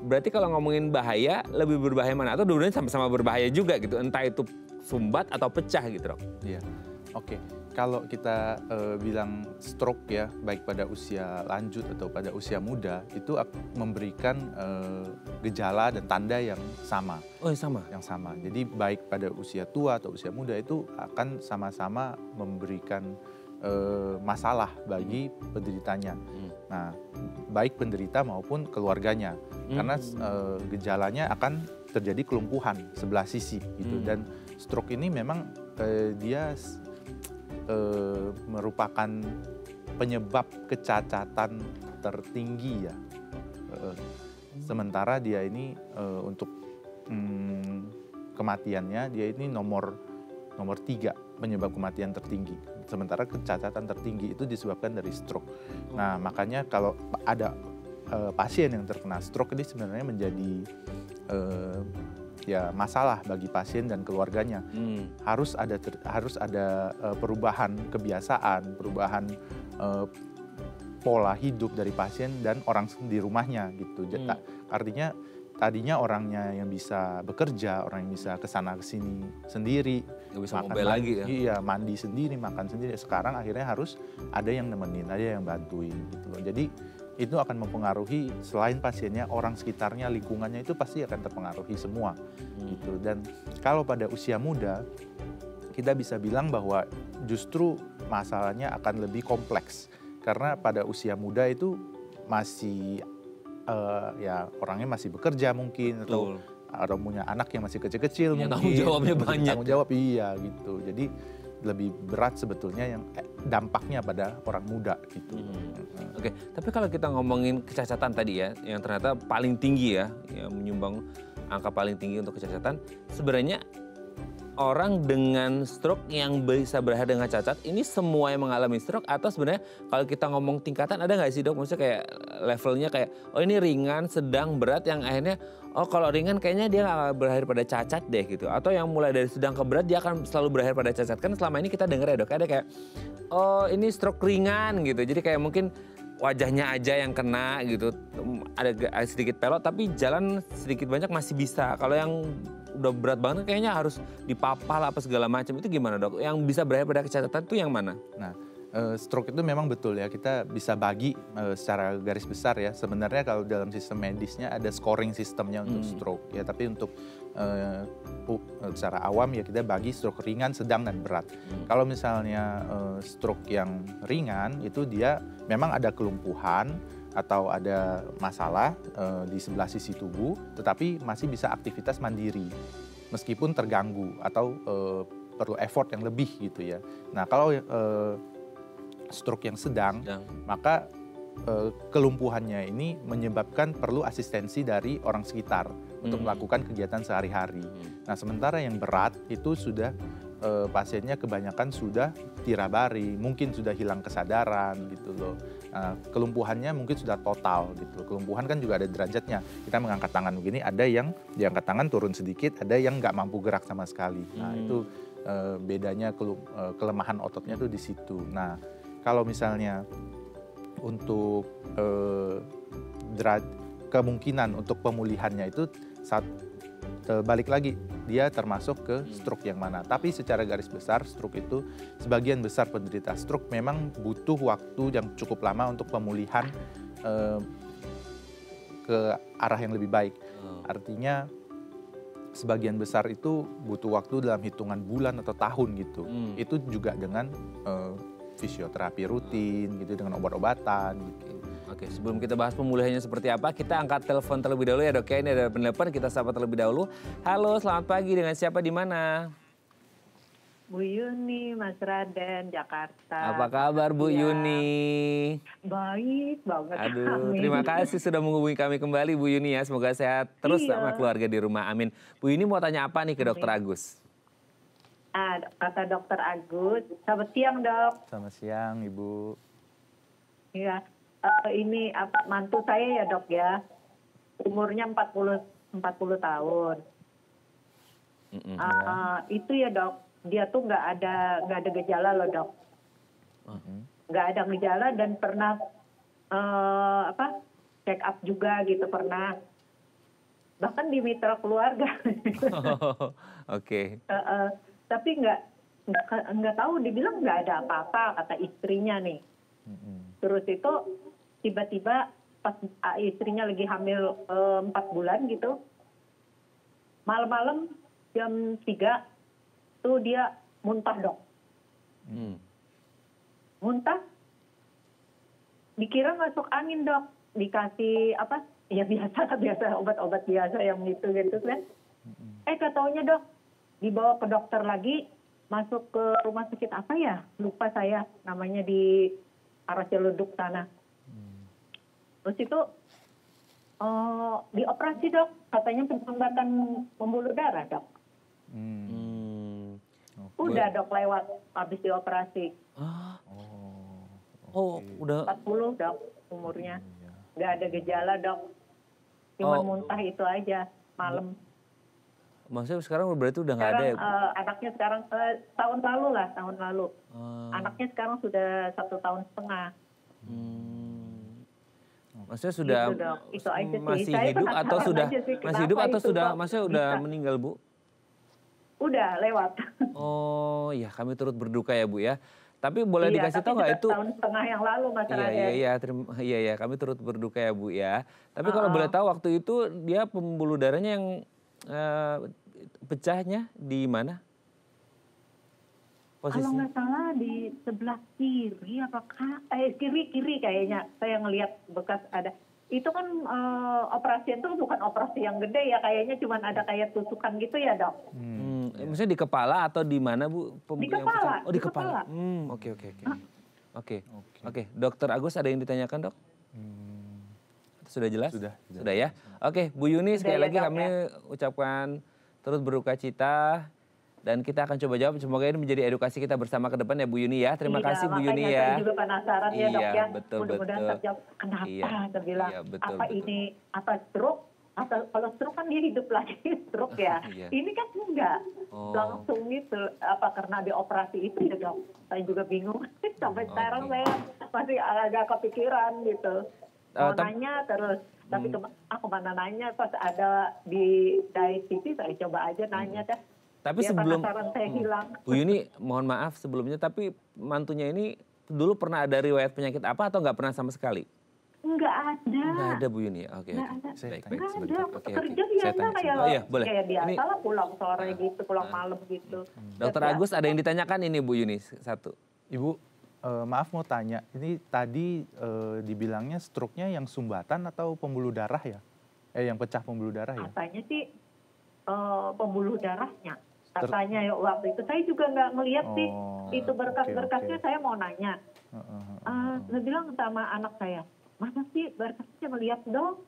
Speaker 1: Berarti kalau ngomongin bahaya, lebih berbahaya mana? Atau dua-duanya sama-sama berbahaya juga gitu, entah itu sumbat atau pecah gitu, Dok?
Speaker 2: Iya, oke. Kalau kita bilang stroke ya, baik pada usia lanjut atau pada usia muda, itu memberikan gejala dan tanda yang sama.
Speaker 1: Oh, yang sama?
Speaker 2: Yang sama. Jadi baik pada usia tua atau usia muda itu akan sama-sama memberikan masalah bagi penderitanya. Nah, baik penderita maupun keluarganya. Karena gejalanya akan terjadi kelumpuhan sebelah sisi gitu. Dan stroke ini memang dia merupakan penyebab kecacatan tertinggi ya. Sementara dia ini untuk kematiannya dia ini nomor 3 penyebab kematian tertinggi. Sementara kecacatan tertinggi itu disebabkan dari stroke. Nah, makanya kalau ada pasien yang terkena stroke ini sebenarnya menjadi ya masalah bagi pasien dan keluarganya. Harus ada perubahan kebiasaan, perubahan pola hidup dari pasien dan orang di rumahnya gitu. Artinya tadinya orangnya yang bisa bekerja, orang yang bisa kesana kesini sendiri,
Speaker 1: nggak bisa mobile lagi ya.
Speaker 2: Iya, mandi sendiri, makan sendiri. Sekarang akhirnya harus ada yang nemenin, ada yang bantuin gitu loh. Jadi itu akan mempengaruhi selain pasiennya, orang sekitarnya, lingkungannya itu pasti akan terpengaruhi semua gitu. Dan kalau pada usia muda kita bisa bilang bahwa justru masalahnya akan lebih kompleks karena pada usia muda itu masih ya orangnya masih bekerja mungkin atau punya anak yang masih kecil-kecil mungkin.
Speaker 1: Tanggung jawabnya banyak.
Speaker 2: Tanggung jawab iya gitu. Jadi lebih berat sebetulnya yang dampaknya pada orang muda gitu.
Speaker 1: Oke, tapi kalau kita ngomongin kecacatan tadi ya, yang ternyata paling tinggi ya, yang menyumbang angka paling tinggi untuk kecacatan, sebenarnya orang dengan stroke yang bisa berakhir dengan cacat, ini semua yang mengalami stroke atau sebenarnya kalau kita ngomong tingkatan ada nggak sih dok? Maksudnya kayak levelnya kayak, oh ini ringan, sedang, berat yang akhirnya, oh kalau ringan kayaknya dia nggak akan berakhir pada cacat deh gitu. Atau yang mulai dari sedang ke berat dia akan selalu berakhir pada cacat. Kan selama ini kita dengar ya dok, ada kayak, oh ini stroke ringan gitu. Jadi kayak mungkin wajahnya aja yang kena gitu, ada sedikit pelot tapi jalan sedikit banyak masih bisa. Kalau yang udah berat banget kayaknya harus dipapal apa segala macam, itu gimana dok? Yang bisa berakhir pada kecacatan itu yang mana?
Speaker 2: Nah, stroke itu memang betul ya, kita bisa bagi secara garis besar ya. Sebenarnya kalau dalam sistem medisnya ada scoring sistemnya untuk stroke ya, tapi untuk secara awam ya kita bagi stroke ringan, sedang dan berat. Kalau misalnya stroke yang ringan itu dia memang ada kelumpuhan atau ada masalah di sebelah sisi tubuh, tetapi masih bisa aktivitas mandiri meskipun terganggu atau perlu effort yang lebih gitu ya. Nah kalau stroke yang sedang, maka kelumpuhannya ini menyebabkan perlu asistensi dari orang sekitar untuk melakukan kegiatan sehari-hari. Nah sementara yang berat itu sudah pasiennya kebanyakan sudah tirabari, mungkin sudah hilang kesadaran gitu loh. Kelumpuhannya mungkin sudah total gitu. Kelumpuhan kan juga ada derajatnya. Kita mengangkat tangan begini, ada yang diangkat tangan turun sedikit, ada yang nggak mampu gerak sama sekali. Nah itu bedanya kelemahan ototnya tuh di situ. Nah kalau misalnya untuk kemungkinan untuk pemulihannya itu balik lagi dia termasuk ke stroke yang mana. Tapi secara garis besar stroke itu sebagian besar penderita stroke memang butuh waktu yang cukup lama untuk pemulihan ke arah yang lebih baik. Artinya sebagian besar itu butuh waktu dalam hitungan bulan atau tahun gitu. Itu juga dengan fisioterapi rutin gitu, dengan obat-obatan gitu.
Speaker 1: Oke, sebelum kita bahas pemulihannya seperti apa, kita angkat telepon terlebih dahulu ya dok ya. Ini ada penelpon, kita sapa terlebih dahulu. Halo, selamat pagi, dengan siapa di mana?
Speaker 3: Bu Yuni, Mas Raden, Jakarta.
Speaker 1: Apa kabar Bu Yuni?
Speaker 3: Baik banget.
Speaker 1: Aduh, terima kasih sudah menghubungi kami kembali Bu Yuni ya. Semoga sehat terus sama keluarga di rumah, amin. Bu Yuni mau tanya apa nih ke dokter Agus?
Speaker 3: Kata dokter Agus, selamat siang dok.
Speaker 2: Selamat siang Ibu.
Speaker 3: Iya. Ini mantu saya ya dok ya, umurnya 40 tahun. Itu ya dok, dia tuh nggak ada gejala loh dok, nggak ada gejala dan pernah check up juga gitu pernah, bahkan di mitra keluarga.
Speaker 1: Oke.
Speaker 3: Tapi nggak tahu, dibilang nggak ada apa-apa kata istrinya nih. Terus itu tiba-tiba pas istrinya lagi hamil 4 bulan gitu, malam-malam jam 3 tuh dia muntah dok. Muntah, dikira masuk angin dok, dikasih ya biasa obat-obat biasa yang gitu kan. Ketaunya dok, dibawa ke dokter lagi, masuk ke rumah sakit apa ya, lupa saya namanya, di arah Ciledug sana. Terus itu dioperasi dok, katanya pensumbatan pembuluh darah dok. Udah dok lewat habis dioperasi.
Speaker 1: Udah
Speaker 3: 40 dok umurnya. Nggak ada gejala dok. Cuma muntah itu aja malam.
Speaker 1: Maksudnya sekarang berarti udah nggak ada ya?
Speaker 3: Anaknya sekarang tahun lalu. Anaknya sekarang sudah 1,5 tahun.
Speaker 1: Maksudnya sudah
Speaker 3: Gitu, Dok. Itu aja sih.
Speaker 1: masih
Speaker 3: Saya
Speaker 1: hidup atau
Speaker 3: penasaran
Speaker 1: sudah
Speaker 3: aja sih,
Speaker 1: masih hidup
Speaker 3: kenapa
Speaker 1: atau
Speaker 3: itu
Speaker 1: sudah
Speaker 3: kok
Speaker 1: maksudnya udah
Speaker 3: bisa?
Speaker 1: meninggal Bu?
Speaker 3: Udah lewat.
Speaker 1: Oh ya, kami turut berduka ya Bu ya. Tapi boleh dikasih tahu nggak itu?
Speaker 3: 1,5 tahun yang lalu masalahnya.
Speaker 1: Iya, kami turut berduka ya Bu ya. Tapi kalau boleh tahu waktu itu dia pembuluh darahnya yang pecahnya di mana?
Speaker 3: Kalau
Speaker 1: Posisinya?
Speaker 3: nggak salah di sebelah kiri apakah kiri kayaknya saya ngelihat bekas ada. Itu kan operasi itu bukan operasi yang gede ya, kayaknya cuma ada kayak tusukan gitu ya dok.
Speaker 1: Maksudnya di kepala atau di mana Bu?
Speaker 3: Di
Speaker 1: yang
Speaker 3: kepala.
Speaker 1: pecah? Oh di kepala. Oke. Dokter Agus ada yang ditanyakan dok? Sudah jelas? Sudah ya. Oke, Bu Yuni sekali lagi
Speaker 3: dok,
Speaker 1: kami ucapkan turut berduka cita. Dan kita akan coba jawab, semoga ini menjadi edukasi kita bersama ke depan ya Bu Yuni ya. Terima kasih Bu Yuni ya.
Speaker 3: Saya juga penasaran ya dok ya.
Speaker 1: Betul.
Speaker 3: Mudah-mudahan terjawab kenapa saya bilang
Speaker 1: betul.
Speaker 3: ini apa stroke, atau kalau stroke kan dia hidup lagi stroke ya. Ini kan enggak. Langsung gitu, apa karena dioperasi itu ya dok. Saya juga bingung. Sampai sekarang saya masih agak kepikiran gitu. Mau nanya terus. Tapi aku mana nanya, pas ada di Diet TV saya coba aja nanya deh.
Speaker 1: Tapi sebelum
Speaker 3: saya hilang.
Speaker 1: Bu Yuni, mohon maaf sebelumnya, tapi mantunya ini dulu pernah ada riwayat penyakit apa atau nggak pernah sama sekali?
Speaker 3: Nggak ada.
Speaker 1: Nggak ada Bu Yuni. Oke.
Speaker 3: Baik. Nggak ada.
Speaker 1: Oke.
Speaker 3: Kerja biasa kayak
Speaker 1: boleh.
Speaker 3: Kayak biasa lah, pulang sore gitu, pulang malam gitu.
Speaker 1: Dokter Agus ada yang ditanyakan ini Bu Yuni satu.
Speaker 2: Ibu, maaf mau tanya, ini tadi dibilangnya stroke-nya yang sumbatan atau pembuluh darah ya? Yang pecah pembuluh darah ya?
Speaker 3: Katanya sih pembuluh darahnya. Katanya ya waktu itu saya juga nggak ngeliat sih itu berkas-berkasnya. Saya mau nanya, saya bilang sama anak saya, mana sih berkasnya, melihat dong.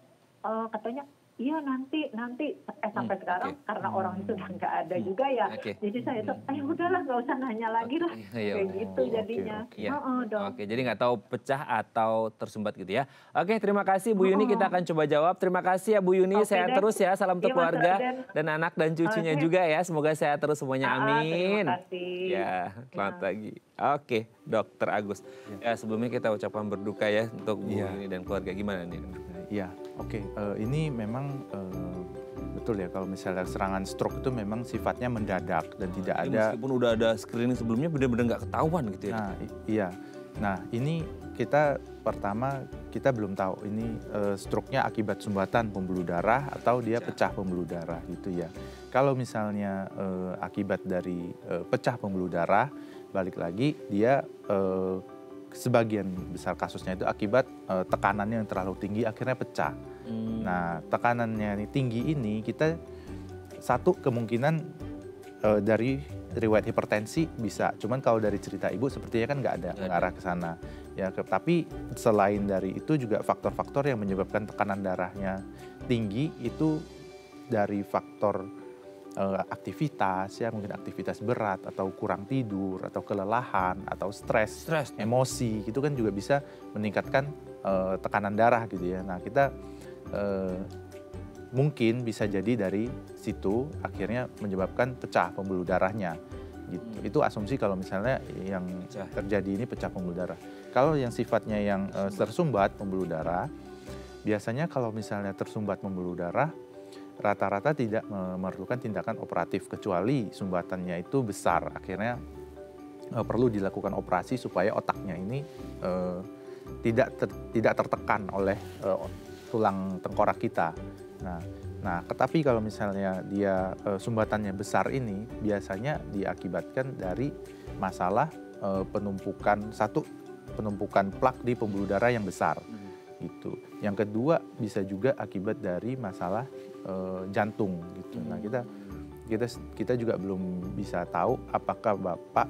Speaker 3: Katanya iya nanti sampai sekarang karena orang itu udah nggak ada juga ya. Jadi saya tuh udahlah nggak usah nanya lagi lah kayak gitu jadinya.
Speaker 1: Oke, jadi nggak tahu pecah atau tersumbat gitu ya. Oke, terima kasih Bu Yuni, kita akan coba jawab. Terima kasih ya Bu Yuni, sehat terus ya, salam untuk keluarga dan anak dan cucunya juga ya. Semoga sehat terus semuanya, amin.
Speaker 3: Terima kasih.
Speaker 1: Ya, selamat pagi. Oke, Dokter Agus. Ya, sebelumnya kita ucapkan berduka ya untuk Bu Yuni dan keluarga. Gimana nih?
Speaker 2: Iya, oke. Ini memang betul ya, kalau misalnya serangan stroke itu memang sifatnya mendadak dan tidak ada.
Speaker 1: Meskipun udah ada screening sebelumnya, benar-benar nggak ketahuan gitu ya.
Speaker 2: Nah, iya. Nah, ini kita pertama kita belum tahu ini stroke-nya akibat sumbatan pembuluh darah atau dia pecah pembuluh darah gitu ya. Kalau misalnya akibat dari pecah pembuluh darah, balik lagi dia sebagian besar kasusnya itu akibat tekanannya yang terlalu tinggi akhirnya pecah. Nah, tekanannya tinggi ini kita satu kemungkinan dari riwayat hipertensi bisa. Cuman kalau dari cerita ibu sepertinya kan nggak ada mengarah ke sana. Ya, tapi selain dari itu juga faktor-faktor yang menyebabkan tekanan darahnya tinggi itu dari faktor aktivitas ya, mungkin aktivitas berat atau kurang tidur atau kelelahan atau stres, emosi itu kan juga bisa meningkatkan tekanan darah gitu ya. Nah, kita mungkin bisa jadi dari situ akhirnya menyebabkan pecah pembuluh darahnya gitu. Itu asumsi kalau misalnya yang terjadi ini pecah pembuluh darah. Kalau yang sifatnya yang tersumbat pembuluh darah, biasanya kalau misalnya tersumbat pembuluh darah rata-rata tidak memerlukan tindakan operatif kecuali sumbatannya itu besar. Akhirnya perlu dilakukan operasi supaya otaknya ini tidak tertekan oleh tulang tengkorak kita. Nah, tetapi kalau misalnya dia sumbatannya besar ini biasanya diakibatkan dari masalah penumpukan plak di pembuluh darah yang besar gitu. Yang kedua bisa juga akibat dari masalah jantung gitu. Nah, kita kita juga belum bisa tahu apakah Bapak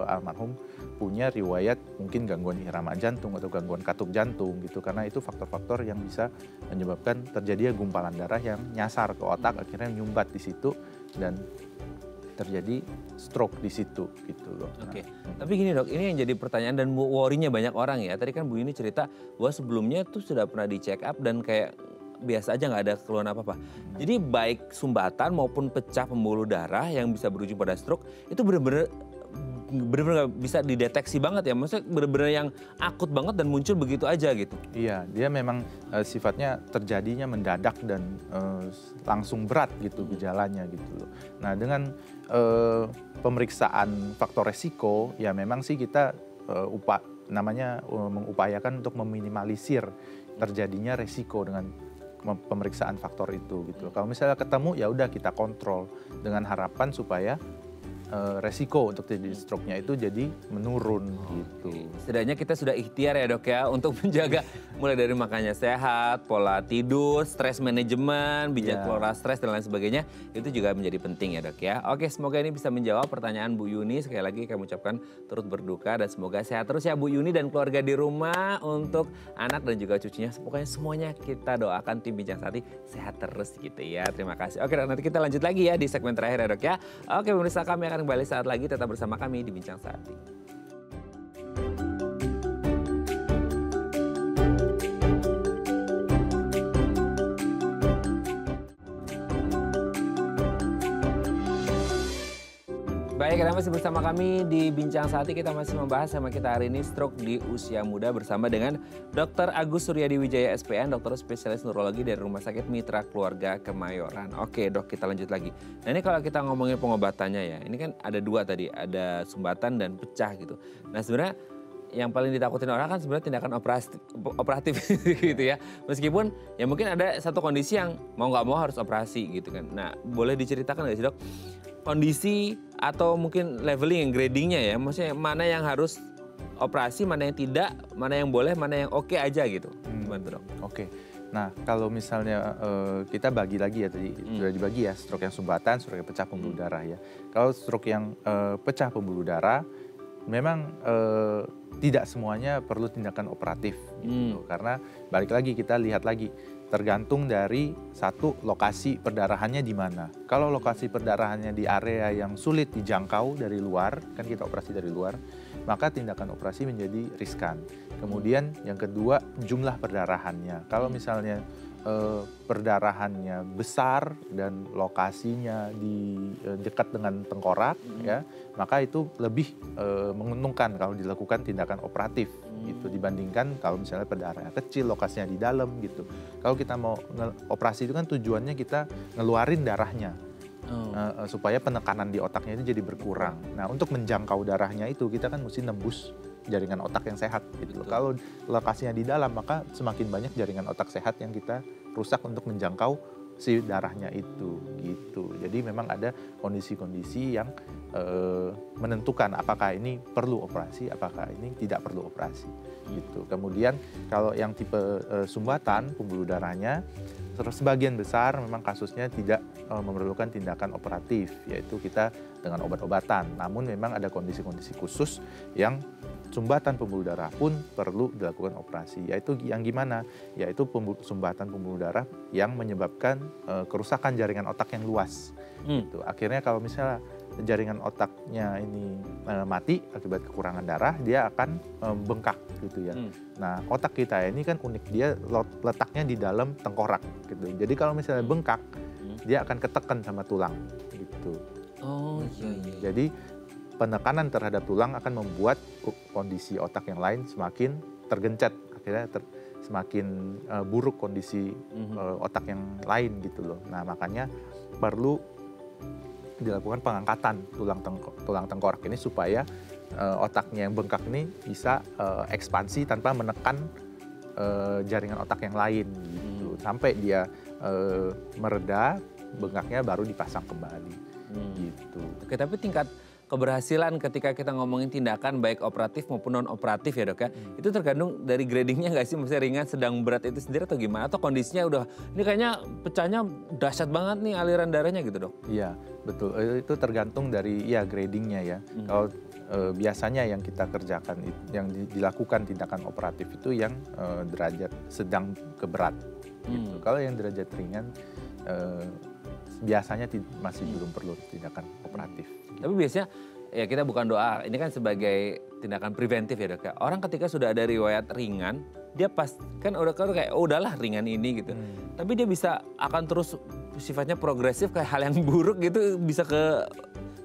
Speaker 2: almarhum punya riwayat mungkin gangguan irama jantung atau gangguan katup jantung gitu, karena itu faktor-faktor yang bisa menyebabkan terjadinya gumpalan darah yang nyasar ke otak, akhirnya nyumbat di situ dan terjadi stroke di situ gitu loh.
Speaker 1: Oke. Tapi gini dok, ini yang jadi pertanyaan dan worry-nya banyak orang ya. Tadi kan Bu Yuni cerita bahwa sebelumnya tuh sudah pernah di check up dan kayak biasa aja nggak ada keluhan apa-apa. Jadi baik sumbatan maupun pecah pembuluh darah yang bisa berujung pada stroke itu benar-benar nggak bisa dideteksi banget ya. Maksudnya benar-benar yang akut banget dan muncul begitu aja gitu.
Speaker 2: Iya, dia memang sifatnya terjadinya mendadak dan langsung berat gitu gejalanya gitu loh. Nah dengan pemeriksaan faktor resiko ya memang sih kita mengupayakan untuk meminimalisir terjadinya resiko dengan pemeriksaan faktor itu gitu. Kalau misalnya ketemu ya udah kita kontrol dengan harapan supaya resiko untuk terjadi stroke-nya itu jadi menurun gitu.
Speaker 1: Setidaknya kita sudah ikhtiar ya dok ya untuk menjaga mulai dari makannya sehat, pola tidur, stres manajemen, bijak kelola stres dan lain sebagainya. Itu juga menjadi penting ya dok ya. Oke, semoga ini bisa menjawab pertanyaan Bu Yuni. Sekali lagi kami ucapkan turut berduka dan semoga sehat terus ya Bu Yuni dan keluarga di rumah, untuk anak dan juga cucunya. Pokoknya semuanya kita doakan tim Bincang Saati sehat terus gitu ya. Terima kasih. Oke, nanti kita lanjut lagi ya di segmen terakhir ya dok ya. Oke pemirsa, kami akan kembali saat lagi, tetap bersama kami di Bincang Saati. Baik, Anda masih bersama kami di Bincang Saati. Kita masih membahas sama kita hari ini stroke di usia muda bersama dengan Dr. Agus Suryadi Wijaya SPN, dokter spesialis neurologi dari Rumah Sakit Mitra Keluarga Kemayoran. Oke dok, kita lanjut lagi. Nah ini kalau kita ngomongin pengobatannya ya, ini kan ada dua tadi, ada sumbatan dan pecah gitu. Nah sebenarnya yang paling ditakutin orang kan sebenarnya tindakan operatif gitu ya. Meskipun ya mungkin ada satu kondisi yang mau nggak mau harus operasi gitu kan. Nah boleh diceritakan nggak sih dok, kondisi atau mungkin leveling, gradingnya ya, maksudnya mana yang harus operasi, mana yang tidak, mana yang boleh, mana yang oke aja gitu. Gimana tuh dok?
Speaker 2: Oke. Nah kalau misalnya kita bagi lagi ya, tadi sudah dibagi ya, stroke yang sumbatan, stroke yang pecah pembuluh darah ya. Kalau stroke yang pecah pembuluh darah, memang tidak semuanya perlu tindakan operatif gitu. Karena balik lagi kita lihat lagi, tergantung dari satu lokasi perdarahannya di mana. Kalau lokasi perdarahannya di area yang sulit dijangkau dari luar, kan kita operasi dari luar, maka tindakan operasi menjadi riskan. Kemudian yang kedua, jumlah perdarahannya. Kalau misalnya perdarahannya besar dan lokasinya di dekat dengan tengkorak ya, maka itu lebih menguntungkan kalau dilakukan tindakan operatif gitu, dibandingkan kalau misalnya perdarahannya kecil, lokasinya di dalam gitu. Kalau kita mau operasi itu kan tujuannya kita ngeluarin darahnya supaya penekanan di otaknya itu jadi berkurang. Nah untuk menjangkau darahnya itu kita kan mesti nembus jaringan otak yang sehat gitu. Kalau lokasinya di dalam, maka semakin banyak jaringan otak sehat yang kita rusak untuk menjangkau si darahnya itu gitu. Jadi memang ada kondisi-kondisi yang menentukan apakah ini perlu operasi, apakah ini tidak perlu operasi gitu. Kemudian kalau yang tipe sumbatan pembuluh darahnya, sebagian besar memang kasusnya tidak memerlukan tindakan operatif, yaitu kita dengan obat-obatan. Namun memang ada kondisi-kondisi khusus yang sumbatan pembuluh darah pun perlu dilakukan operasi, yaitu yang gimana? Yaitu sumbatan pembuluh darah yang menyebabkan kerusakan jaringan otak yang luas. Gitu. Akhirnya kalau misalnya jaringan otaknya ini mati akibat kekurangan darah, dia akan bengkak gitu ya. Nah otak kita ini kan unik, dia letaknya di dalam tengkorak gitu. Jadi kalau misalnya bengkak, dia akan ketekan sama tulang gitu.
Speaker 1: Oh iya.
Speaker 2: Jadi penekanan terhadap tulang akan membuat kondisi otak yang lain semakin tergencet, akhirnya semakin buruk kondisi otak yang lain gitu loh. Nah makanya perlu dilakukan pengangkatan tulang tengkorak ini supaya otaknya yang bengkak ini bisa ekspansi tanpa menekan jaringan otak yang lain gitu. Sampai dia mereda, bengkaknya baru dipasang kembali gitu.
Speaker 1: Oke, tapi tingkat keberhasilan ketika kita ngomongin tindakan baik operatif maupun non operatif ya dok ya. Itu tergantung dari gradingnya nggak sih, maksudnya ringan, sedang, berat itu sendiri atau gimana? Atau kondisinya udah, ini kayaknya pecahnya dahsyat banget nih aliran darahnya gitu dok?
Speaker 2: Iya betul, itu tergantung dari ya gradingnya ya. Kalau biasanya yang kita kerjakan, yang dilakukan tindakan operatif itu yang derajat sedang ke berat. Gitu. Kalau yang derajat ringan biasanya masih belum perlu tindakan operatif.
Speaker 1: Tapi biasanya ya kita bukan doa, ini kan sebagai tindakan preventif ya dok ya. Orang ketika sudah ada riwayat ringan, dia pas kan udah kayak oh udahlah ringan ini gitu. Tapi dia bisa akan terus sifatnya progresif kayak hal yang buruk gitu, bisa ke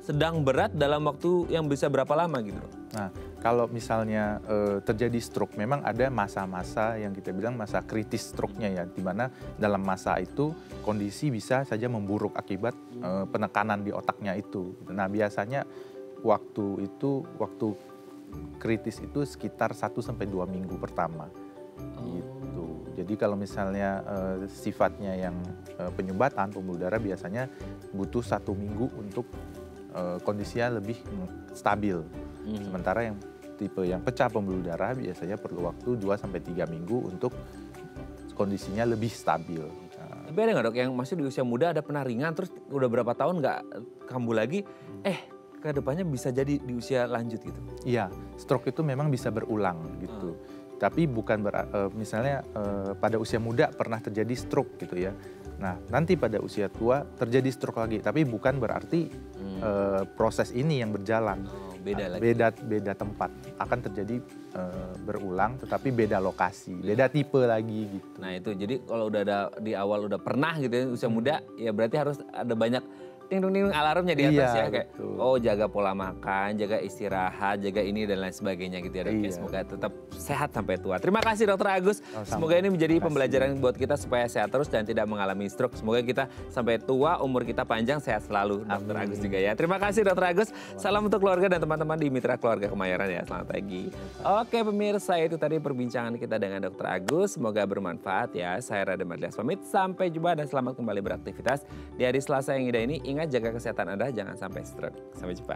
Speaker 1: sedang, berat dalam waktu yang bisa berapa lama gitu dok.
Speaker 2: Nah, kalau misalnya terjadi stroke, memang ada masa-masa yang kita bilang masa kritis stroke-nya ya, di mana dalam masa itu kondisi bisa saja memburuk akibat penekanan di otaknya itu. Nah, biasanya waktu kritis itu sekitar 1-2 minggu pertama. Gitu. Jadi kalau misalnya sifatnya yang penyumbatan pembuluh darah biasanya butuh 1 minggu untuk kondisinya lebih stabil. Sementara yang tipe yang pecah pembuluh darah biasanya perlu waktu 2-3 minggu untuk kondisinya lebih stabil.
Speaker 1: Tapi ada nggak dok yang masih di usia muda ada pernah ringan terus udah berapa tahun nggak kambuh lagi, ke depannya bisa jadi di usia lanjut gitu?
Speaker 2: Iya, stroke itu memang bisa berulang gitu. Tapi bukan misalnya pada usia muda pernah terjadi stroke gitu ya. Nah, nanti pada usia tua terjadi stroke lagi, tapi bukan berarti proses ini yang berjalan.
Speaker 1: Beda lagi.
Speaker 2: Beda tempat, akan terjadi berulang, tetapi beda lokasi, beda tipe lagi gitu.
Speaker 1: Nah itu, jadi kalau udah ada di awal udah pernah gitu ya usia muda, ya berarti harus ada banyak ting-ting alarmnya di atas ya, kayak
Speaker 2: betul.
Speaker 1: oh jaga pola makan, jaga istirahat, jaga ini dan lain sebagainya gitu ya dok.
Speaker 2: Iya.
Speaker 1: Semoga tetap sehat sampai tua. Terima kasih Dokter Agus. Semoga ini menjadi pembelajaran buat kita supaya sehat terus dan tidak mengalami stroke. Semoga kita sampai tua, umur kita panjang, sehat selalu. Dokter Agus juga ya. Terima kasih Dokter Agus. Salam untuk keluarga dan teman-teman di Mitra Keluarga Kemayoran ya. Selamat pagi. Oke pemirsa, itu tadi perbincangan kita dengan Dokter Agus. Semoga bermanfaat ya. Saya Rada Madlias pamit. Sampai jumpa dan selamat kembali beraktivitas di hari Selasa yang indah ini. Ingat jaga kesehatan Anda, jangan sampai stroke. Sampai jumpa.